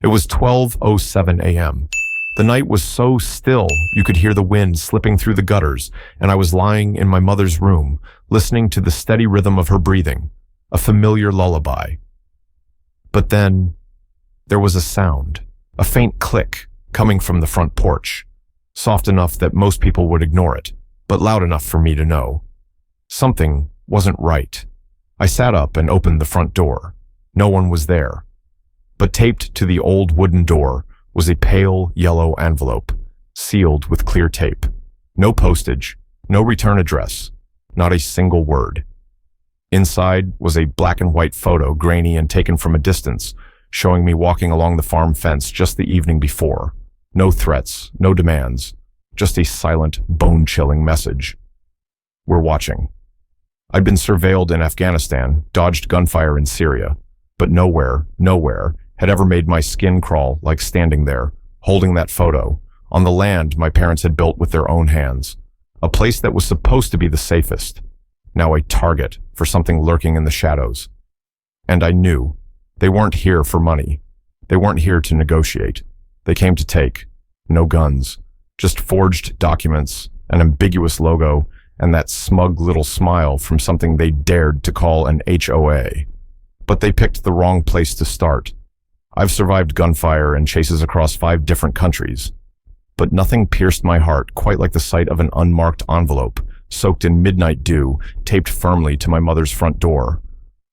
It was 12:07 a.m. The night was so still you could hear the wind slipping through the gutters, and I was lying in my mother's room, listening to the steady rhythm of her breathing, a familiar lullaby. But then, there was a sound, a faint click, coming from the front porch, soft enough that most people would ignore it, but loud enough for me to know. Something wasn't right. I sat up and opened the front door. No one was there. But taped to the old wooden door was a pale yellow envelope, sealed with clear tape. No postage, no return address, not a single word. Inside was a black and white photo, grainy and taken from a distance, showing me walking along the farm fence just the evening before. No threats, no demands, just a silent, bone-chilling message. We're watching. I'd been surveilled in Afghanistan, dodged gunfire in Syria, but nowhere had ever made my skin crawl like standing there, holding that photo, on the land my parents had built with their own hands, a place that was supposed to be the safest, now a target for something lurking in the shadows. And I knew they weren't here for money. They weren't here to negotiate. They came to take. No guns, just forged documents, an ambiguous logo, and that smug little smile from something they dared to call an HOA. But they picked the wrong place to start. I've survived gunfire and chases across 5 different countries, but nothing pierced my heart quite like the sight of an unmarked envelope, soaked in midnight dew, taped firmly to my mother's front door.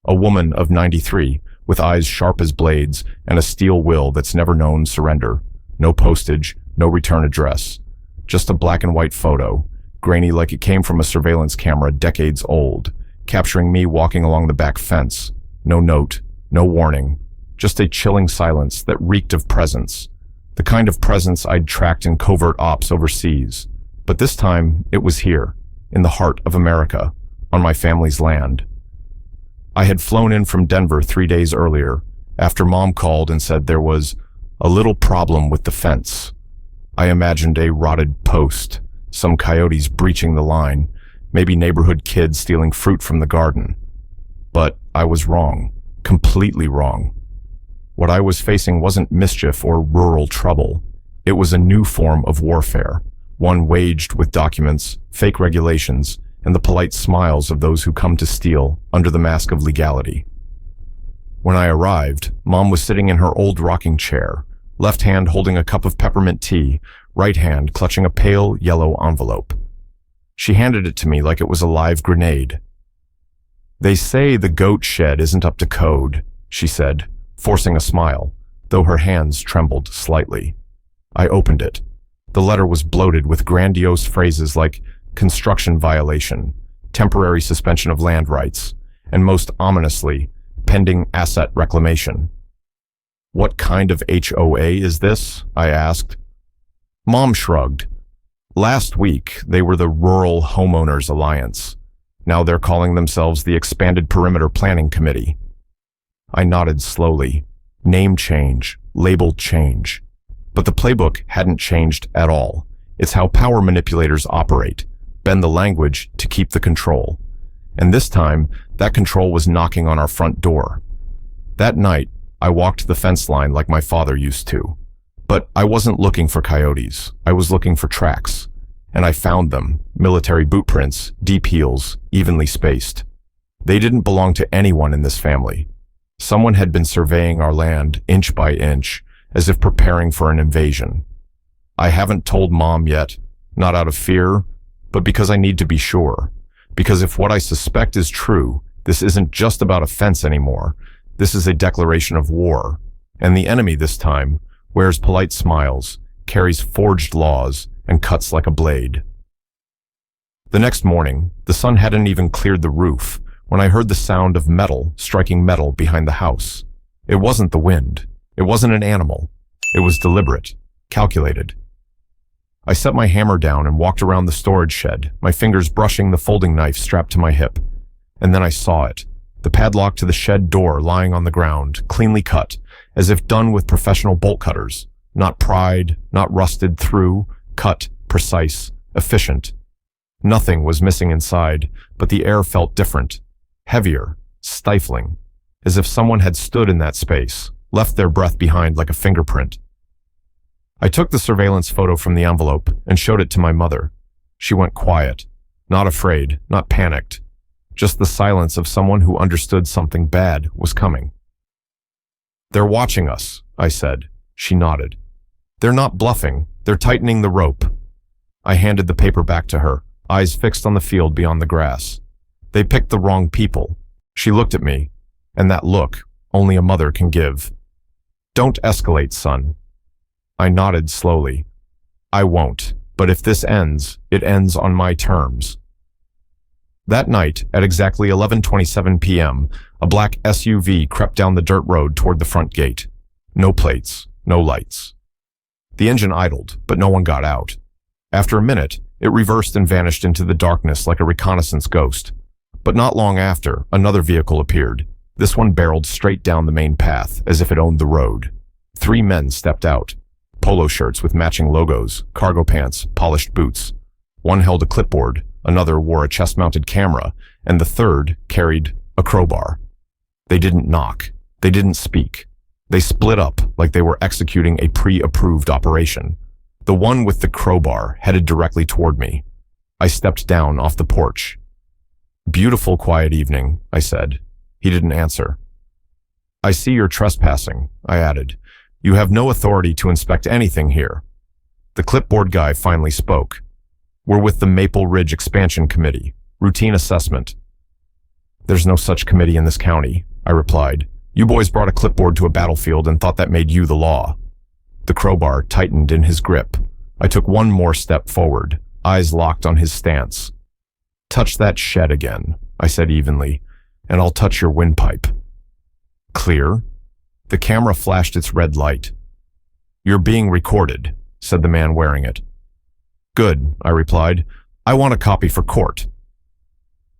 A woman of 93, with eyes sharp as blades and a steel will that's never known surrender. No postage, no return address. Just a black and white photo, grainy like it came from a surveillance camera decades old, capturing me walking along the back fence. No note, no warning, just a chilling silence that reeked of presence, the kind of presence I'd tracked in covert ops overseas. But this time, it was here, in the heart of America, on my family's land. I had flown in from Denver 3 days earlier, after Mom called and said there was a little problem with the fence. I imagined a rotted post, some coyotes breaching the line, maybe neighborhood kids stealing fruit from the garden. But I was wrong, completely wrong. What I was facing wasn't mischief or rural trouble. It was a new form of warfare, one waged with documents, fake regulations, and the polite smiles of those who come to steal under the mask of legality. When I arrived, Mom was sitting in her old rocking chair, left hand holding a cup of peppermint tea, right hand clutching a pale yellow envelope. She handed it to me like it was a live grenade. "They say the goat shed isn't up to code," she said, forcing a smile, though her hands trembled slightly. I opened it. The letter was bloated with grandiose phrases like construction violation, temporary suspension of land rights, and most ominously, pending asset reclamation. "What kind of HOA is this?" I asked. Mom shrugged. "Last week, they were the Rural Homeowners Alliance. Now they're calling themselves the Expanded Perimeter Planning Committee." I nodded slowly. Name change, label change. But the playbook hadn't changed at all. It's how power manipulators operate, bend the language to keep the control. And this time, that control was knocking on our front door. That night, I walked the fence line like my father used to. But I wasn't looking for coyotes. I was looking for tracks. And I found them, military boot prints, deep heels, evenly spaced. They didn't belong to anyone in this family. Someone had been surveying our land inch by inch, as if preparing for an invasion. I haven't told Mom yet, not out of fear, but because I need to be sure. Because if what I suspect is true, this isn't just about a fence anymore. This is a declaration of war. And the enemy this time wears polite smiles, carries forged laws, and cuts like a blade. The next morning, the sun hadn't even cleared the roof when I heard the sound of metal striking metal behind the house. It wasn't the wind. It wasn't an animal. It was deliberate, calculated. I set my hammer down and walked around the storage shed, my fingers brushing the folding knife strapped to my hip. And then I saw it, the padlock to the shed door lying on the ground, cleanly cut, as if done with professional bolt cutters. Not pried, not rusted through, cut, precise, efficient. Nothing was missing inside, but the air felt different, heavier, stifling, as if someone had stood in that space, left their breath behind like a fingerprint. I took the surveillance photo from the envelope and showed it to my mother. She went quiet, not afraid, not panicked, just the silence of someone who understood something bad was coming. "They're watching us," I said. She nodded. "They're not bluffing, they're tightening the rope." I handed the paper back to her, eyes fixed on the field beyond the grass. "They picked the wrong people." She looked at me, and that look only a mother can give. "Don't escalate, son." I nodded slowly. "I won't, but if this ends, it ends on my terms." That night, at exactly 11:27 p.m., a black SUV crept down the dirt road toward the front gate. No plates, no lights. The engine idled, but no one got out. After a minute, it reversed and vanished into the darkness like a reconnaissance ghost. But not long after, another vehicle appeared. This one barreled straight down the main path, as if it owned the road. 3 men stepped out. Polo shirts with matching logos, cargo pants, polished boots. One held a clipboard, another wore a chest-mounted camera, and the third carried a crowbar. They didn't knock. They didn't speak. They split up like they were executing a pre-approved operation. The one with the crowbar headed directly toward me. I stepped down off the porch. "Beautiful quiet evening," I said. He didn't answer. "I see you're trespassing," I added. "You have no authority to inspect anything here." The clipboard guy finally spoke. "We're with the Maple Ridge Expansion Committee. Routine assessment." "There's no such committee in this county," I replied. "You boys brought a clipboard to a battlefield and thought that made you the law." The crowbar tightened in his grip. I took one more step forward, eyes locked on his stance. "Touch that shed again," I said evenly, "and I'll touch your windpipe." "Clear?" The camera flashed its red light. "You're being recorded," said the man wearing it. "Good," I replied. "I want a copy for court."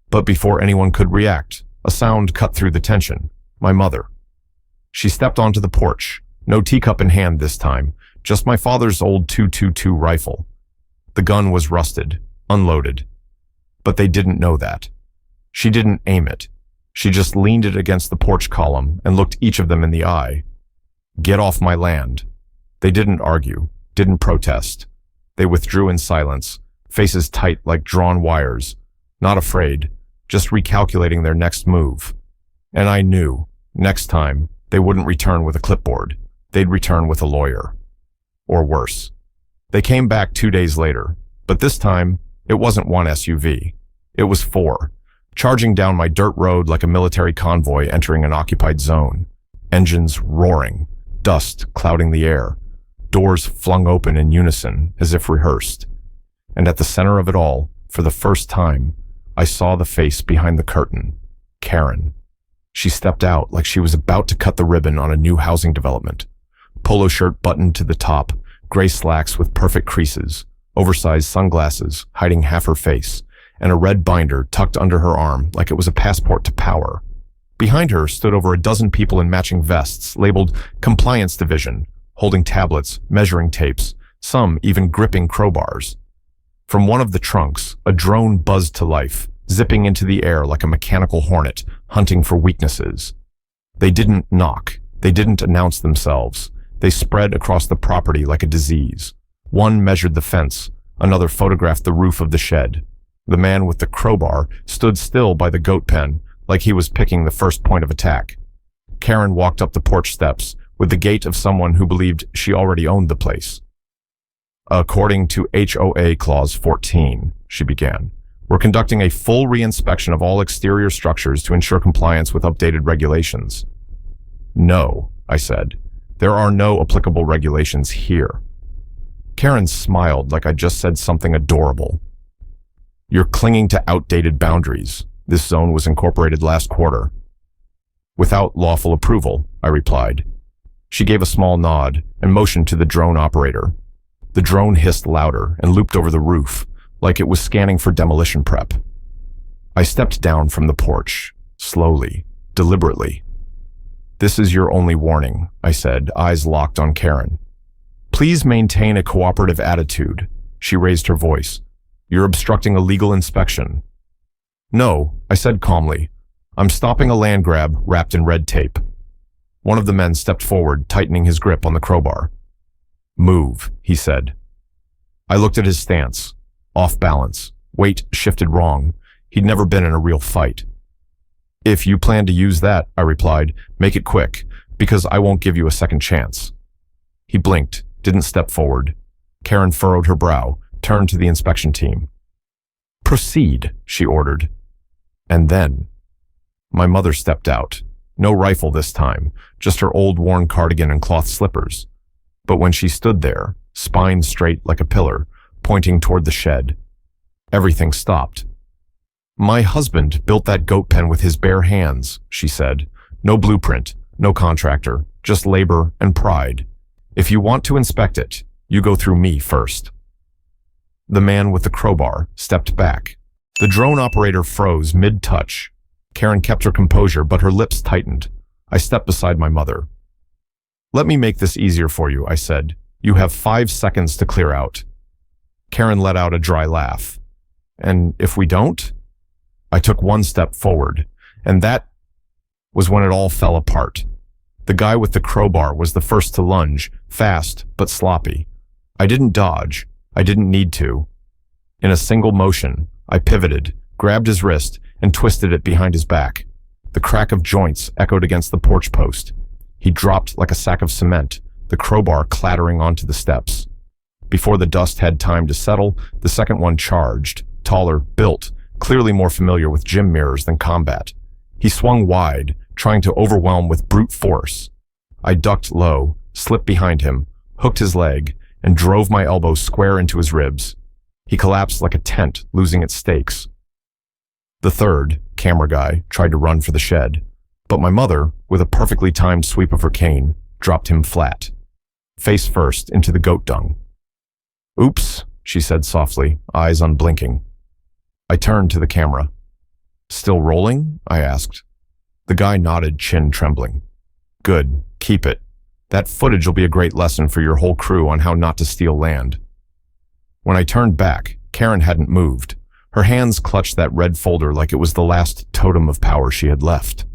But before anyone could react, a sound cut through the tension. My mother. She stepped onto the porch, no teacup in hand this time, just my father's old .222 rifle. The gun was rusted, unloaded. But they didn't know that. She didn't aim it. She just leaned it against the porch column and looked each of them in the eye. "Get off my land." They didn't argue, didn't protest. They withdrew in silence, faces tight like drawn wires, not afraid, just recalculating their next move. And I knew, next time, they wouldn't return with a clipboard. They'd return with a lawyer. Or worse. They came back 2 days later, but this time, it wasn't one SUV. It was 4, charging down my dirt road like a military convoy entering an occupied zone. Engines roaring, dust clouding the air, doors flung open in unison as if rehearsed. And at the center of it all, for the first time, I saw the face behind the curtain, Karen. She stepped out like she was about to cut the ribbon on a new housing development. Polo shirt buttoned to the top, gray slacks with perfect creases, oversized sunglasses hiding half her face, and a red binder tucked under her arm like it was a passport to power. Behind her stood over a dozen people in matching vests labeled Compliance Division, holding tablets, measuring tapes, some even gripping crowbars. From one of the trunks, a drone buzzed to life, zipping into the air like a mechanical hornet, hunting for weaknesses. They didn't knock. They didn't announce themselves. They spread across the property like a disease. One measured the fence. Another photographed the roof of the shed. The man with the crowbar stood still by the goat pen, like he was picking the first point of attack. Karen walked up the porch steps with the gait of someone who believed she already owned the place. "According to HOA Clause 14, she began, "we're conducting a full reinspection of all exterior structures to ensure compliance with updated regulations." "No," I said. "There are no applicable regulations here." Karen smiled like I just said something adorable. "You're clinging to outdated boundaries. This zone was incorporated last quarter." "Without lawful approval," I replied. She gave a small nod and motioned to the drone operator. The drone hissed louder and looped over the roof, like it was scanning for demolition prep. I stepped down from the porch, slowly, deliberately. "This is your only warning," I said, eyes locked on Karen. "Please maintain a cooperative attitude." She raised her voice. "You're obstructing a legal inspection." "No," I said calmly. "I'm stopping a land grab wrapped in red tape." One of the men stepped forward, tightening his grip on the crowbar. "Move," he said. I looked at his stance. Off balance. Weight shifted wrong. He'd never been in a real fight. "If you plan to use that," I replied, "make it quick, because I won't give you a second chance." He blinked, didn't step forward. Karen furrowed her brow, turned to the inspection team. "Proceed," she ordered. And then, my mother stepped out. No rifle this time, just her old worn cardigan and cloth slippers. But when she stood there, spine straight like a pillar, pointing toward the shed, everything stopped. "My husband built that goat pen with his bare hands," she said. "No blueprint, no contractor, just labor and pride. If you want to inspect it, you go through me first." The man with the crowbar stepped back. The drone operator froze mid-touch. Karen kept her composure, but her lips tightened. I stepped beside my mother. "Let me make this easier for you," I said. "You have 5 seconds to clear out." Karen let out a dry laugh. "And if we don't?" I took one step forward, and that was when it all fell apart. The guy with the crowbar was the first to lunge, fast but sloppy. I didn't dodge. I didn't need to. In a single motion, I pivoted, grabbed his wrist, and twisted it behind his back. The crack of joints echoed against the porch post. He dropped like a sack of cement, the crowbar clattering onto the steps. Before the dust had time to settle, the second one charged, taller, built, clearly more familiar with gym mirrors than combat. He swung wide, trying to overwhelm with brute force. I ducked low, slipped behind him, hooked his leg, and drove my elbow square into his ribs. He collapsed like a tent, losing its stakes. The third, camera guy, tried to run for the shed, but my mother, with a perfectly timed sweep of her cane, dropped him flat, face first into the goat dung. "Oops," she said softly, eyes unblinking. I turned to the camera. "Still rolling?" I asked. The guy nodded, chin trembling. "Good, keep it. That footage will be a great lesson for your whole crew on how not to steal land." When I turned back, Karen hadn't moved. Her hands clutched that red folder like it was the last totem of power she had left.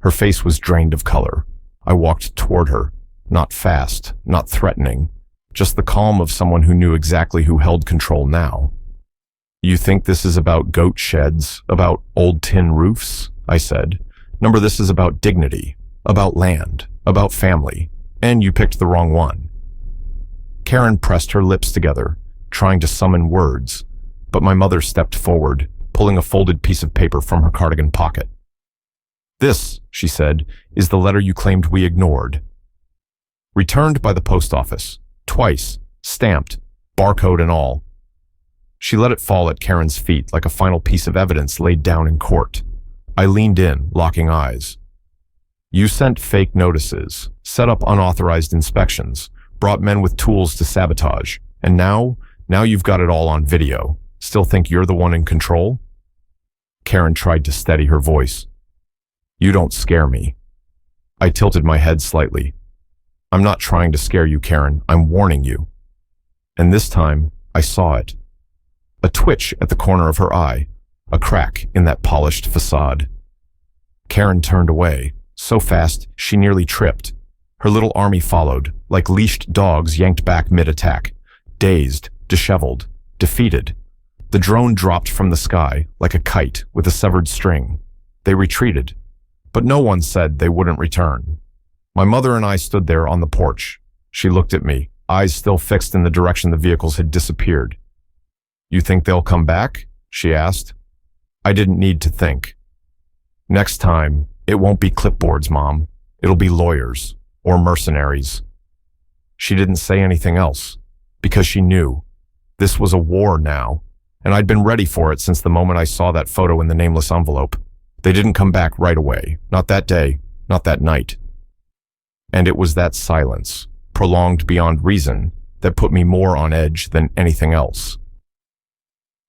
Her face was drained of color. I walked toward her, not fast, not threatening, just the calm of someone who knew exactly who held control now. "You think this is about goat sheds, about old tin roofs?" I said. "Number, this is about dignity, about land, about family, and you picked the wrong one." Karen pressed her lips together, trying to summon words, but my mother stepped forward, pulling a folded piece of paper from her cardigan pocket. "This," she said, "is the letter you claimed we ignored. Returned by the post office, twice, stamped, barcode and all." She let it fall at Karen's feet like a final piece of evidence laid down in court. I leaned in, locking eyes. "You sent fake notices, set up unauthorized inspections, brought men with tools to sabotage, and now you've got it all on video. Still think you're the one in control?" Karen tried to steady her voice. "You don't scare me." I tilted my head slightly. "I'm not trying to scare you, Karen. I'm warning you." And this time, I saw it. A twitch at the corner of her eye, a crack in that polished facade. Karen turned away, so fast she nearly tripped. Her little army followed, like leashed dogs yanked back mid-attack, dazed, disheveled, defeated. The drone dropped from the sky like a kite with a severed string. They retreated, but no one said they wouldn't return. My mother and I stood there on the porch. She looked at me, eyes still fixed in the direction the vehicles had disappeared. "You think they'll come back?" she asked. I didn't need to think. "Next time, it won't be clipboards, Mom. It'll be lawyers or mercenaries." She didn't say anything else, because she knew. This was a war now, and I'd been ready for it since the moment I saw that photo in the nameless envelope. They didn't come back right away, not that day, not that night. And it was that silence, prolonged beyond reason, that put me more on edge than anything else.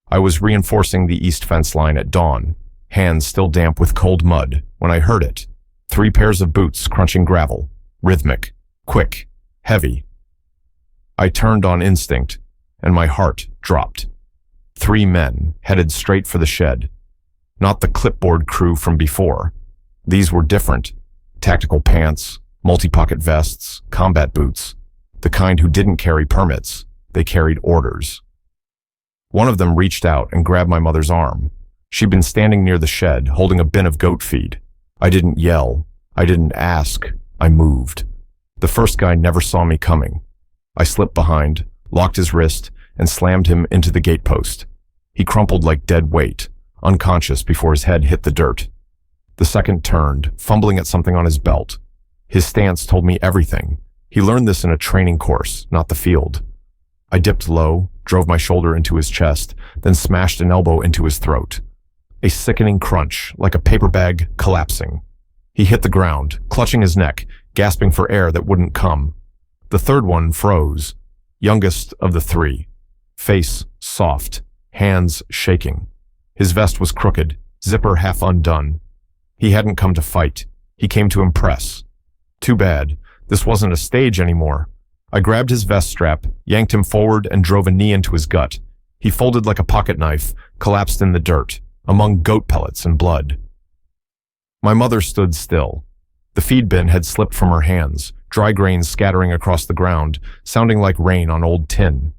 I was reinforcing the east fence line at dawn, hands still damp with cold mud, when I heard it. 3 pairs of boots crunching gravel, rhythmic, quick, heavy. I turned on instinct, and my heart dropped. 3 men headed straight for the shed. Not the clipboard crew from before. These were different. Tactical pants, multi-pocket vests, combat boots, the kind who didn't carry permits, they carried orders. One of them reached out and grabbed my mother's arm. She'd been standing near the shed, holding a bin of goat feed. I didn't yell. I didn't ask. I moved. The first guy never saw me coming. I slipped behind, locked his wrist, and slammed him into the gatepost. He crumpled like dead weight, unconscious before his head hit the dirt. The second turned, fumbling at something on his belt. His stance told me everything. He learned this in a training course, not the field. I dipped low, drove my shoulder into his chest, then smashed an elbow into his throat. A sickening crunch, like a paper bag collapsing. He hit the ground, clutching his neck, gasping for air that wouldn't come. The third one froze, youngest of the three. Face soft, hands shaking. His vest was crooked, zipper half undone. He hadn't come to fight. He came to impress. Too bad. This wasn't a stage anymore. I grabbed his vest strap, yanked him forward, and drove a knee into his gut. He folded like a pocket knife, collapsed in the dirt, among goat pellets and blood. My mother stood still. The feed bin had slipped from her hands, dry grains scattering across the ground, sounding like rain on old tin.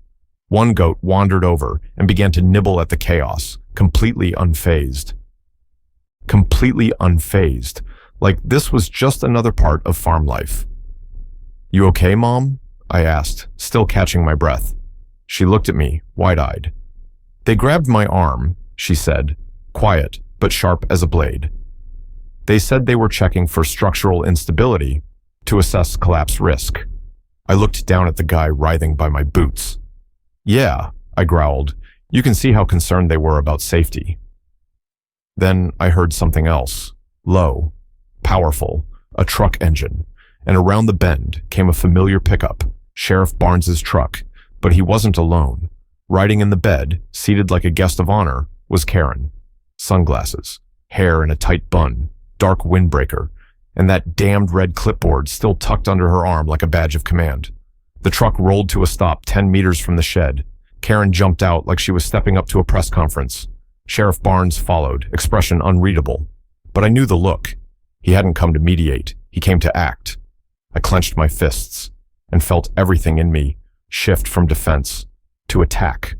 One goat wandered over and began to nibble at the chaos, completely unfazed. Completely unfazed, like this was just another part of farm life. "You okay, Mom?" I asked, still catching my breath. She looked at me, wide-eyed. "They grabbed my arm," she said, quiet but sharp as a blade. "They said they were checking for structural instability to assess collapse risk." I looked down at the guy writhing by my boots. "Yeah," I growled. "You can see how concerned they were about safety." Then I heard something else, low, powerful, a truck engine, and around the bend came a familiar pickup, Sheriff Barnes's truck, but he wasn't alone. Riding in the bed, seated like a guest of honor, was Karen. Sunglasses, hair in a tight bun, dark windbreaker, and that damned red clipboard still tucked under her arm like a badge of command. The truck rolled to a stop 10 meters from the shed. Karen jumped out like she was stepping up to a press conference. Sheriff Barnes followed, expression unreadable. But I knew the look. He hadn't come to mediate. He came to act. I clenched my fists and felt everything in me shift from defense to attack.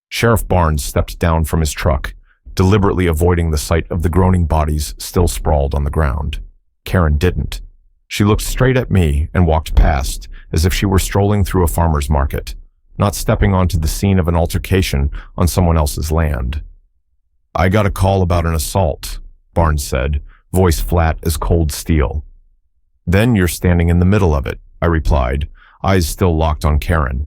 Sheriff Barnes stepped down from his truck, deliberately avoiding the sight of the groaning bodies still sprawled on the ground. Karen didn't. She looked straight at me and walked past, as if she were strolling through a farmer's market, not stepping onto the scene of an altercation on someone else's land. "I got a call about an assault," Barnes said, voice flat as cold steel. "Then you're standing in the middle of it," I replied, eyes still locked on Karen.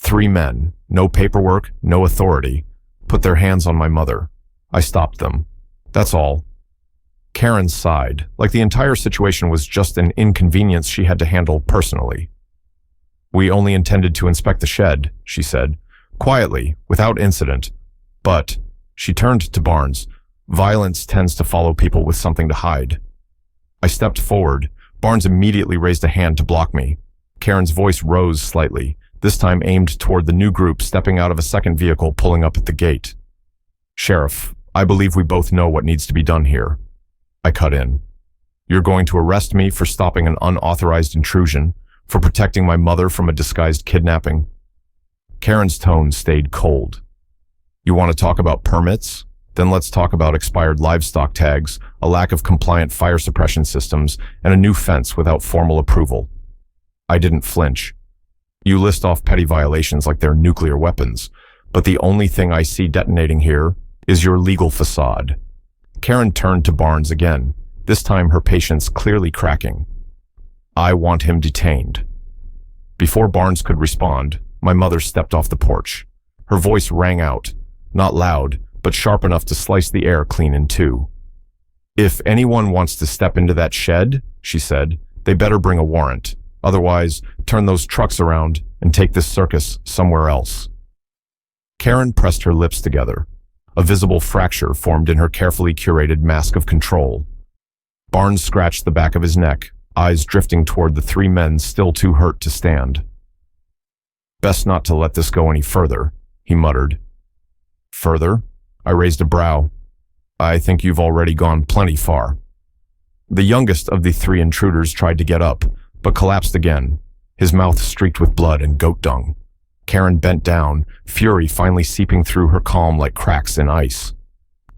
3 men, no paperwork, no authority, put their hands on my mother. I stopped them. That's all. Karen sighed, like the entire situation was just an inconvenience she had to handle personally. "We only intended to inspect the shed," she said, quietly, without incident. "But," she turned to Barnes, "violence tends to follow people with something to hide." I stepped forward. Barnes immediately raised a hand to block me. Karen's voice rose slightly, this time aimed toward the new group stepping out of a second vehicle pulling up at the gate. "Sheriff, I believe we both know what needs to be done here." I cut in. "You're going to arrest me for stopping an unauthorized intrusion, for protecting my mother from a disguised kidnapping?" Karen's tone stayed cold. "You want to talk about permits? Then let's talk about expired livestock tags, a lack of compliant fire suppression systems, and a new fence without formal approval." I didn't flinch. "You list off petty violations like they're nuclear weapons, but the only thing I see detonating here is your legal facade." Karen turned to Barnes again, this time her patience clearly cracking. "I want him detained." Before Barnes could respond, my mother stepped off the porch. Her voice rang out, not loud, but sharp enough to slice the air clean in two. "If anyone wants to step into that shed," she said, "they better bring a warrant. Otherwise, turn those trucks around and take this circus somewhere else." Karen pressed her lips together. A visible fracture formed in her carefully curated mask of control. Barnes scratched the back of his neck, eyes drifting toward the 3 men still too hurt to stand. "Best not to let this go any further," he muttered. "Further?" I raised a brow. "I think you've already gone plenty far." The youngest of the three intruders tried to get up, but collapsed again, his mouth streaked with blood and goat dung. Karen bent down, fury finally seeping through her calm like cracks in ice.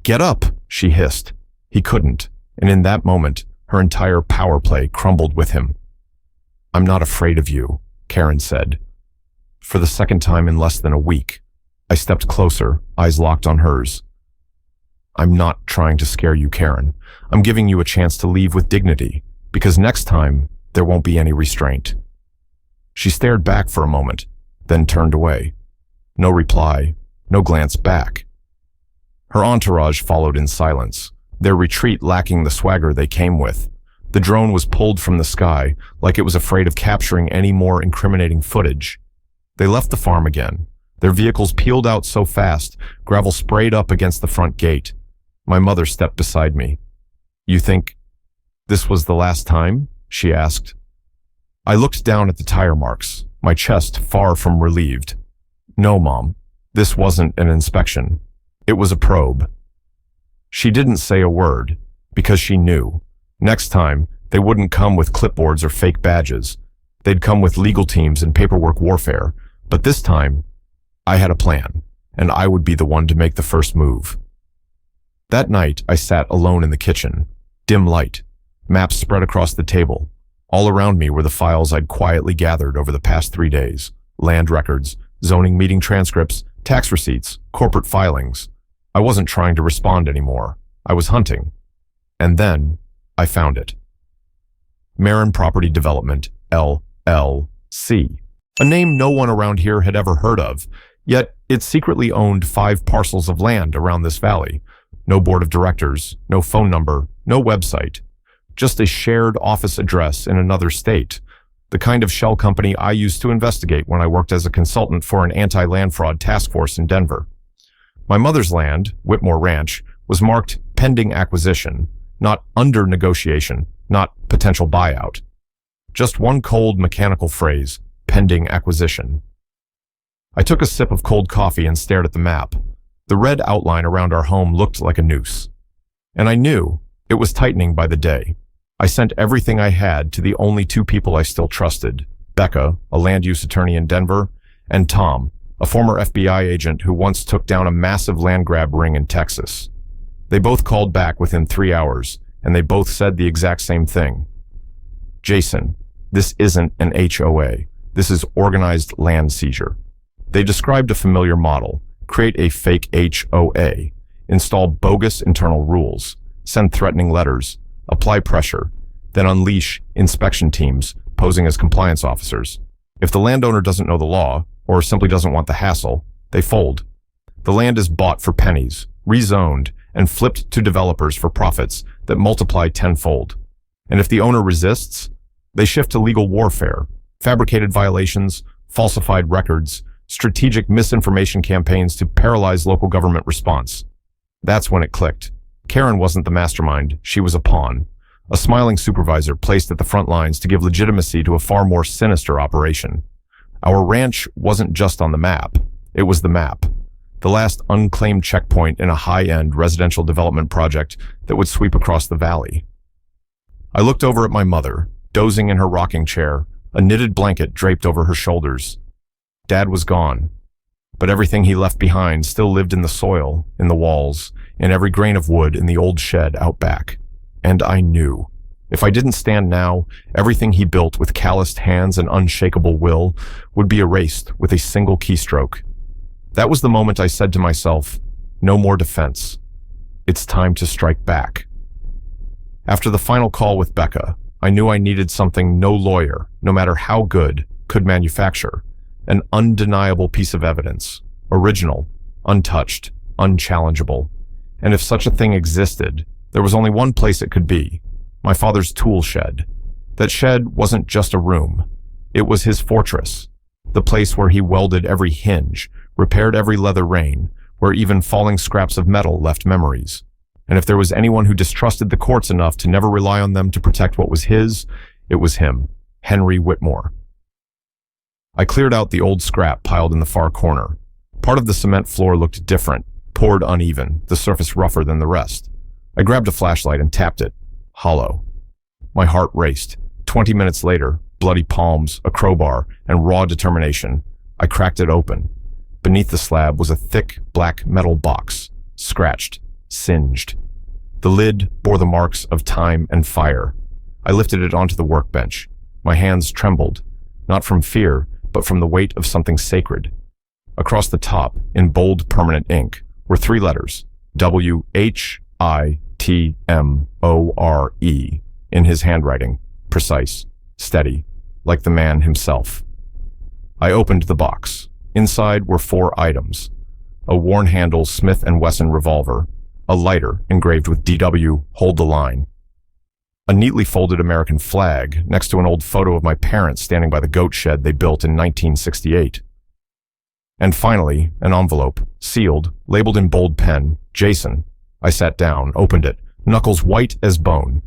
"Get up," she hissed. He couldn't, and in that moment, her entire power play crumbled with him. "I'm not afraid of you," Karen said. For the second time in less than a week, I stepped closer, eyes locked on hers. "I'm not trying to scare you, Karen. I'm giving you a chance to leave with dignity, because next time, there won't be any restraint." She stared back for a moment, then turned away. No reply, no glance back. Her entourage followed in silence, their retreat lacking the swagger they came with. The drone was pulled from the sky, like it was afraid of capturing any more incriminating footage. They left the farm again. Their vehicles peeled out so fast, gravel sprayed up against the front gate. My mother stepped beside me. "You think this was the last time?" she asked. I looked down at the tire marks, my chest far from relieved. "No, Mom, this wasn't an inspection. It was a probe." She didn't say a word, because she knew. Next time, they wouldn't come with clipboards or fake badges. They'd come with legal teams and paperwork warfare. But this time, I had a plan, and I would be the one to make the first move. That night, I sat alone in the kitchen. Dim light, maps spread across the table. All around me were the files I'd quietly gathered over the past 3 days. Land records, zoning meeting transcripts, tax receipts, corporate filings. I wasn't trying to respond anymore. I was hunting. And then, I found it. Marin Property Development, LLC. A name no one around here had ever heard of, yet it secretly owned 5 parcels of land around this valley. No board of directors, no phone number, no website. Just a shared office address in another state. The kind of shell company I used to investigate when I worked as a consultant for an anti-land fraud task force in Denver. My mother's land, Whitmore Ranch, was marked pending acquisition, not under negotiation, not potential buyout. Just one cold mechanical phrase, pending acquisition. I took a sip of cold coffee and stared at the map. The red outline around our home looked like a noose. And I knew it was tightening by the day. I sent everything I had to the only 2 people I still trusted, Becca, a land use attorney in Denver, and Tom, a former FBI agent who once took down a massive land grab ring in Texas. They both called back within 3 hours, and they both said the exact same thing. "Jason, this isn't an HOA. This is organized land seizure." They described a familiar model: create a fake HOA, install bogus internal rules, send threatening letters, apply pressure, then unleash inspection teams posing as compliance officers. If the landowner doesn't know the law, or simply doesn't want the hassle, they fold. The land is bought for pennies, rezoned, and flipped to developers for profits that multiply tenfold. And if the owner resists, they shift to legal warfare, fabricated violations, falsified records, strategic misinformation campaigns to paralyze local government response. That's when it clicked. Karen wasn't the mastermind, she was a pawn. A smiling supervisor placed at the front lines to give legitimacy to a far more sinister operation. Our ranch wasn't just on the map, it was the map. The last unclaimed checkpoint in a high-end residential development project that would sweep across the valley. I looked over at my mother, dozing in her rocking chair, a knitted blanket draped over her shoulders. Dad was gone, but everything he left behind still lived in the soil, in the walls, in every grain of wood in the old shed out back. And I knew. If I didn't stand now, everything he built with calloused hands and unshakable will would be erased with a single keystroke. That was the moment I said to myself, no more defense. It's time to strike back. After the final call with Becca, I knew I needed something no lawyer, no matter how good, could manufacture. An undeniable piece of evidence. Original, untouched, unchallengeable. And if such a thing existed, there was only one place it could be. My father's tool shed. That shed wasn't just a room. It was his fortress. The place where he welded every hinge, repaired every leather rein, where even falling scraps of metal left memories. And if there was anyone who distrusted the courts enough to never rely on them to protect what was his, it was him, Henry Whitmore. I cleared out the old scrap piled in the far corner. Part of the cement floor looked different, poured uneven, the surface rougher than the rest. I grabbed a flashlight and tapped it. Hollow. My heart raced. 20 minutes later, bloody palms, a crowbar, and raw determination, I cracked it open. Beneath the slab was a thick, black metal box, scratched, singed. The lid bore the marks of time and fire. I lifted it onto the workbench. My hands trembled, not from fear, but from the weight of something sacred. Across the top, in bold permanent ink, were 3 letters, WHITMORE, in his handwriting, precise, steady, like the man himself. I opened the box. Inside were 4 items: a worn-handle Smith & Wesson revolver, a lighter engraved with DW, hold the line, a neatly folded American flag next to an old photo of my parents standing by the goat shed they built in 1968. And finally, an envelope, sealed, labeled in bold pen, Jason. I sat down, opened it, knuckles white as bone.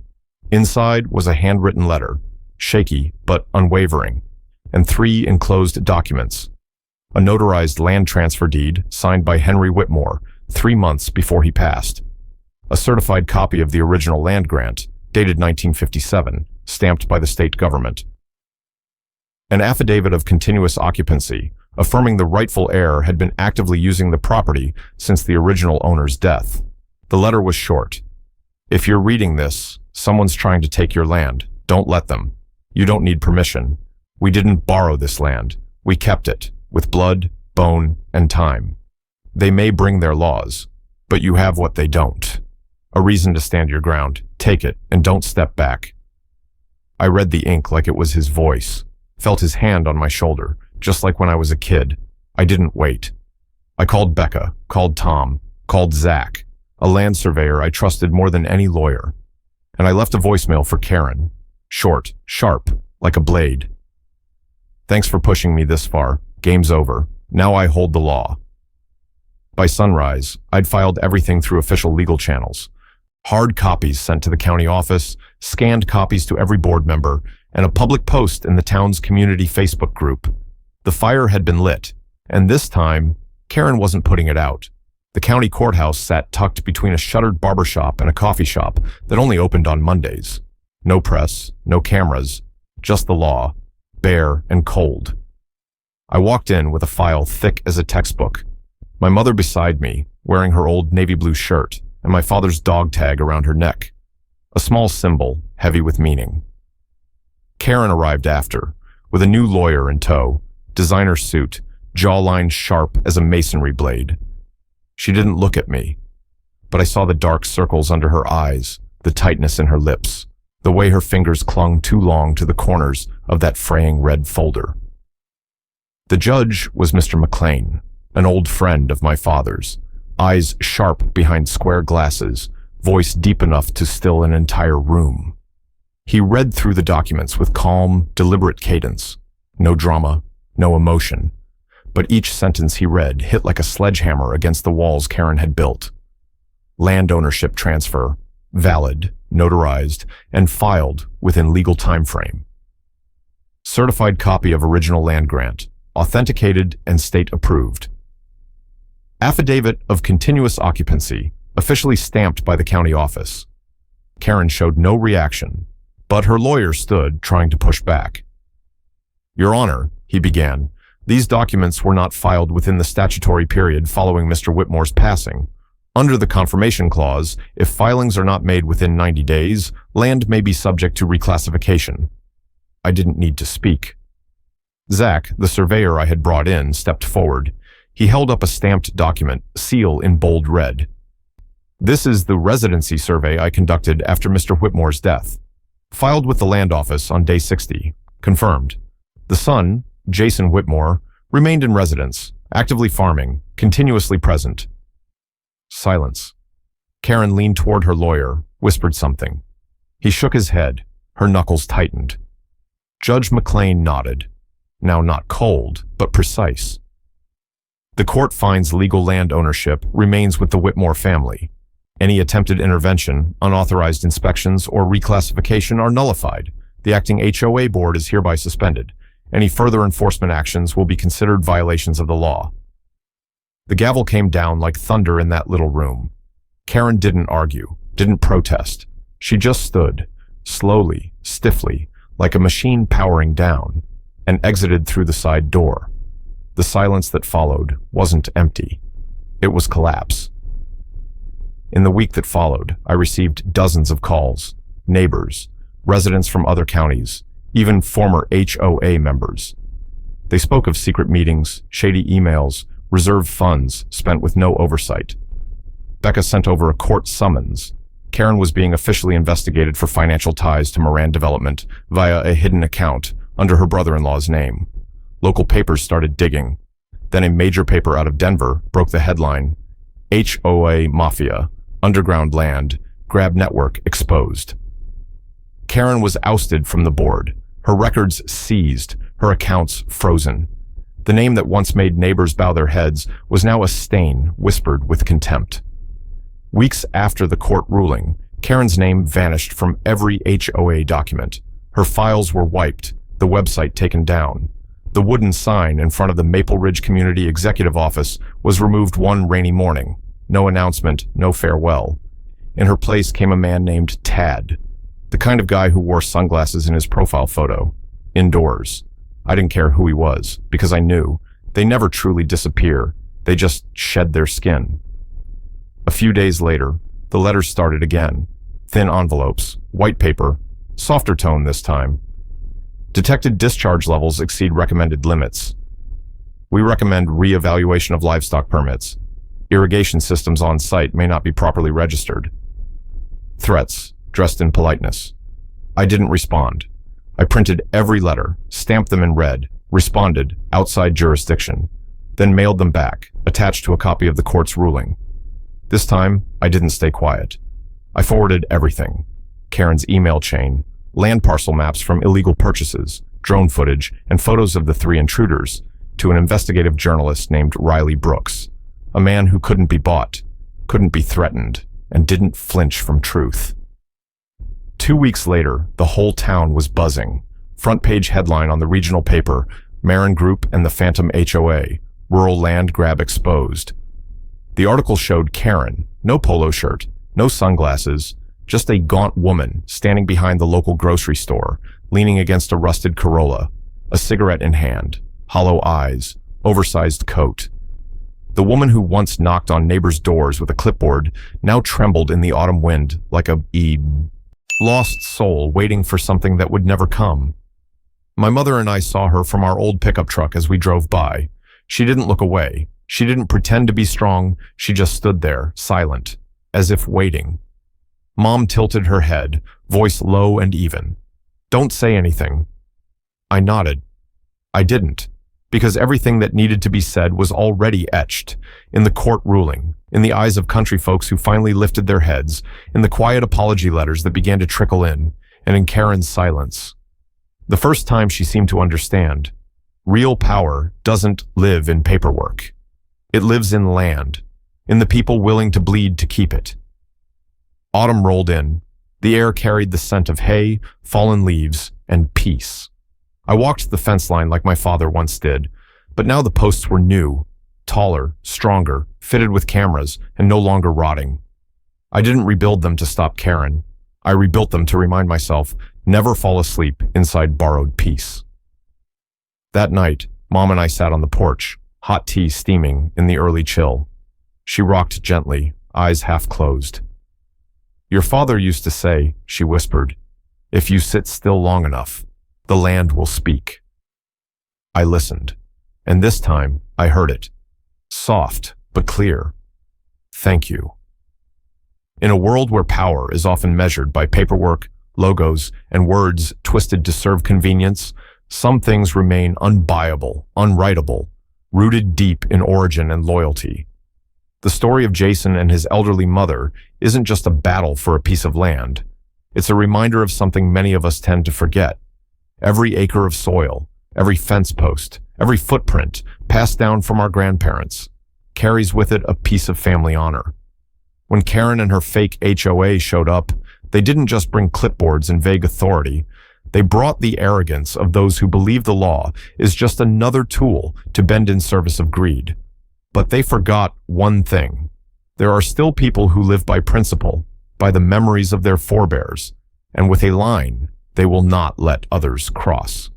Inside was a handwritten letter, shaky but unwavering, and 3 enclosed documents. A notarized land transfer deed signed by Henry Whitmore 3 months before he passed. A certified copy of the original land grant, dated 1957, stamped by the state government. An affidavit of continuous occupancy, affirming the rightful heir had been actively using the property since the original owner's death. The letter was short. If you're reading this, someone's trying to take your land. Don't let them. You don't need permission. We didn't borrow this land. We kept it, with blood, bone, and time. They may bring their laws, but you have what they don't. A reason to stand your ground. Take it, and don't step back. I read the ink like it was his voice, felt his hand on my shoulder, just like when I was a kid. I didn't wait. I called Becca, called Tom, called Zach, a land surveyor I trusted more than any lawyer. And I left a voicemail for Karen, short, sharp, like a blade. Thanks for pushing me this far. Game's over. Now I hold the law. By sunrise, I'd filed everything through official legal channels. Hard copies sent to the county office, scanned copies to every board member, and a public post in the town's community Facebook group. The fire had been lit, and this time, Karen wasn't putting it out. The county courthouse sat tucked between a shuttered barbershop and a coffee shop that only opened on Mondays. No press, no cameras, just the law, bare and cold. I walked in with a file thick as a textbook. My mother beside me, wearing her old navy blue shirt, and my father's dog tag around her neck. A small symbol, heavy with meaning. Karen arrived after, with a new lawyer in tow, designer suit, jawline sharp as a masonry blade. She didn't look at me, but I saw the dark circles under her eyes, the tightness in her lips, the way her fingers clung too long to the corners of that fraying red folder. The judge was Mr. McLean, an old friend of my father's, eyes sharp behind square glasses, voice deep enough to still an entire room. He read through the documents with calm, deliberate cadence. No drama, no emotion. But each sentence he read hit like a sledgehammer against the walls Karen had built. Land ownership transfer, valid, notarized, and filed within legal time frame. Certified copy of original land grant, authenticated and state approved. Affidavit of continuous occupancy, officially stamped by the county office. Karen showed no reaction, but her lawyer stood, trying to push back. Your Honor, he began, these documents were not filed within the statutory period following Mr. Whitmore's passing. Under the confirmation clause, if filings are not made within 90 days, land may be subject to reclassification. I didn't need to speak. Zach, the surveyor I had brought in, stepped forward. He held up a stamped document, seal in bold red. This is the residency survey I conducted after Mr. Whitmore's death. Filed with the land office on day 60. Confirmed. The son, Jason Whitmore, remained in residence, actively farming, continuously present. Silence. Karen leaned toward her lawyer, whispered something. He shook his head. Her knuckles tightened. Judge McLean nodded. Now not cold, but precise. The court finds legal land ownership remains with the Whitmore family. Any attempted intervention, unauthorized inspections, or reclassification are nullified. The acting HOA board is hereby suspended. Any further enforcement actions will be considered violations of the law. The gavel came down like thunder in that little room. Karen didn't argue, didn't protest. She just stood, slowly, stiffly, like a machine powering down, and exited through the side door. The silence that followed wasn't empty. It was collapse. In the week that followed, I received dozens of calls, neighbors, residents from other counties, even former HOA members. They spoke of secret meetings, shady emails, reserved funds spent with no oversight. Becca sent over a court summons. Karen was being officially investigated for financial ties to Moran Development via a hidden account under her brother-in-law's name. Local papers started digging. Then a major paper out of Denver broke the headline, HOA Mafia, Underground Land, Grab Network Exposed. Karen was ousted from the board, her records seized, her accounts frozen. The name that once made neighbors bow their heads was now a stain whispered with contempt. Weeks after the court ruling, Karen's name vanished from every HOA document. Her files were wiped, the website taken down. The wooden sign in front of the Maple Ridge Community Executive Office was removed one rainy morning. No announcement, no farewell. In her place came a man named Tad, the kind of guy who wore sunglasses in his profile photo, indoors. I didn't care who he was, because I knew they never truly disappear. They just shed their skin. A few days later, the letters started again. Thin envelopes, white paper, softer tone this time. Detected discharge levels exceed recommended limits. We recommend re-evaluation of livestock permits. Irrigation systems on site may not be properly registered. Threats, dressed in politeness. I didn't respond. I printed every letter, stamped them in red, responded, outside jurisdiction, then mailed them back, attached to a copy of the court's ruling. This time, I didn't stay quiet. I forwarded everything. Karen's email chain, land parcel maps from illegal purchases, drone footage, and photos of the 3 intruders to an investigative journalist named Riley Brooks, a man who couldn't be bought, couldn't be threatened, and didn't flinch from truth. 2 weeks later, the whole town was buzzing. Front page headline on the regional paper, Marin Group and the Phantom HOA, rural land grab exposed. The article showed Karen, no polo shirt, no sunglasses, just a gaunt woman standing behind the local grocery store, leaning against a rusted Corolla, a cigarette in hand, hollow eyes, oversized coat. The woman who once knocked on neighbors' doors with a clipboard now trembled in the autumn wind like a lost soul waiting for something that would never come. My mother and I saw her from our old pickup truck as we drove by. She didn't look away. She didn't pretend to be strong. She just stood there, silent, as if waiting. Mom tilted her head, voice low and even. "Don't say anything." I nodded. I didn't, because everything that needed to be said was already etched, in the court ruling, in the eyes of country folks who finally lifted their heads, in the quiet apology letters that began to trickle in, and in Karen's silence. The first time she seemed to understand. Real power doesn't live in paperwork. It lives in land, in the people willing to bleed to keep it. Autumn rolled in. The air carried the scent of hay, fallen leaves, and peace. I walked the fence line like my father once did, but now the posts were new, taller, stronger, fitted with cameras, and no longer rotting. I didn't rebuild them to stop Karen. I rebuilt them to remind myself, never fall asleep inside borrowed peace. That night, Mom and I sat on the porch, hot tea steaming in the early chill. She rocked gently, eyes half closed. "Your father used to say," she whispered, "if you sit still long enough, the land will speak." I listened, and this time I heard it. Soft, but clear. "Thank you." In a world where power is often measured by paperwork, logos, and words twisted to serve convenience, some things remain unbuyable, unwritable, rooted deep in origin and loyalty. The story of Jason and his elderly mother isn't just a battle for a piece of land. It's a reminder of something many of us tend to forget. Every acre of soil, every fence post, every footprint passed down from our grandparents carries with it a piece of family honor. When Karen and her fake HOA showed up, they didn't just bring clipboards and vague authority. They brought the arrogance of those who believe the law is just another tool to bend in service of greed. But they forgot one thing. There are still people who live by principle, by the memories of their forebears, and with a line they will not let others cross.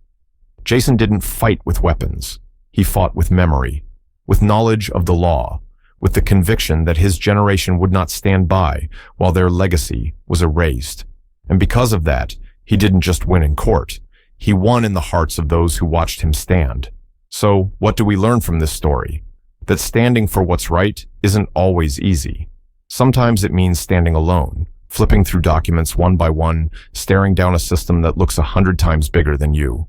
Jason didn't fight with weapons. He fought with memory, with knowledge of the law, with the conviction that his generation would not stand by while their legacy was erased. And because of that, he didn't just win in court. He won in the hearts of those who watched him stand. So, what do we learn from this story? That standing for what's right isn't always easy. Sometimes it means standing alone, flipping through documents one by one, staring down a system that looks 100 times bigger than you.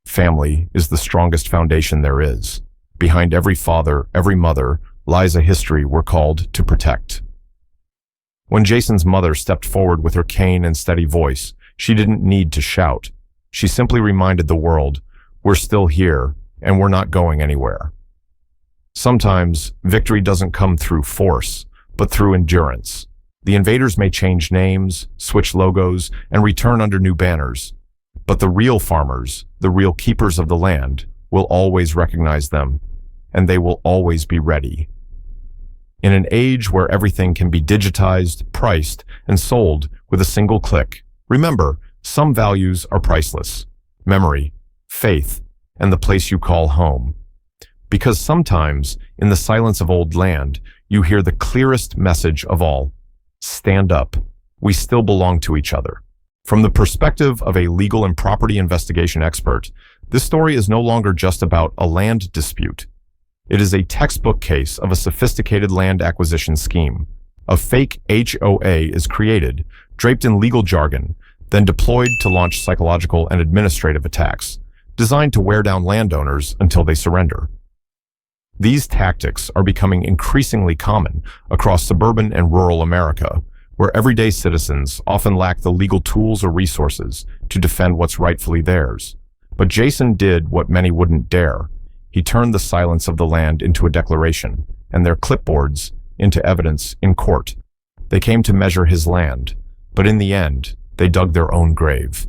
Family is the strongest foundation there is. Behind every father, every mother, lies a history we're called to protect. When Jason's mother stepped forward with her cane and steady voice, she didn't need to shout. She simply reminded the world, we're still here, and we're not going anywhere. Sometimes, victory doesn't come through force, but through endurance. The invaders may change names, switch logos, and return under new banners. But the real farmers, the real keepers of the land, will always recognize them, and they will always be ready. In an age where everything can be digitized, priced, and sold with a single click, remember, some values are priceless. Memory, faith, and the place you call home. Because sometimes, in the silence of old land, you hear the clearest message of all. Stand up. We still belong to each other. From the perspective of a legal and property investigation expert, this story is no longer just about a land dispute. It is a textbook case of a sophisticated land acquisition scheme. A fake HOA is created, draped in legal jargon, then deployed to launch psychological and administrative attacks, designed to wear down landowners until they surrender. These tactics are becoming increasingly common across suburban and rural America, where everyday citizens often lack the legal tools or resources to defend what's rightfully theirs. But Jason did what many wouldn't dare. He turned the silence of the land into a declaration, and their clipboards into evidence in court. They came to measure his land, but in the end, they dug their own grave.